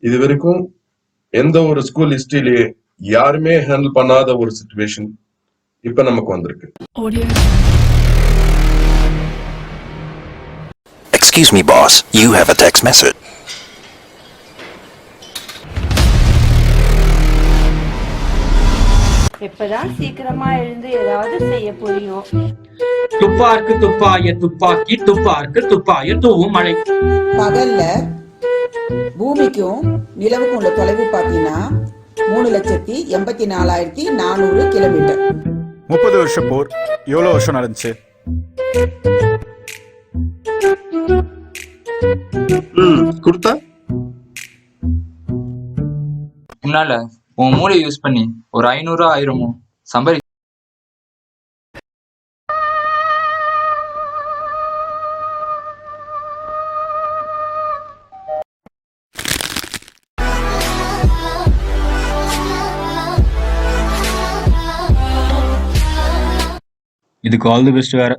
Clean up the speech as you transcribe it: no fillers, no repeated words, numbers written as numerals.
இது வரைக்கும் எந்த ஒரு ஸ்கூல் ஹிஸ்டரியிலேயே யாருமே ஹேண்டில் பண்ணாத ஒரு சிச்சுவேஷன் இப்ப நமக்கு வந்திருக்கு. Excuse me, boss. You have a text message. எப்பதான் சீக்கிரமா எழுந்து ஏதாவது செய்ய புரியும். துப்பார்க்கு துப்பாய துப்பாக்கி, துப்பார்க்கு துப்பாய தூவும் மழை. பகல்ல பூமிக்கும் நிலவுக்கும் உள்ள தொலைவு பார்த்தீங்கன்னா 3,84,400 கிலோமீட்டர். 30 வருஷம் போர் எவ்வளவு வருஷம் நடந்துச்சு? கொடுத்தா உன்னால உன் மூளை யூஸ் பண்ணி ஒரு 500 1000 சம்பாதி. இதுக்கு ஆல் தி பெஸ்ட் வேற.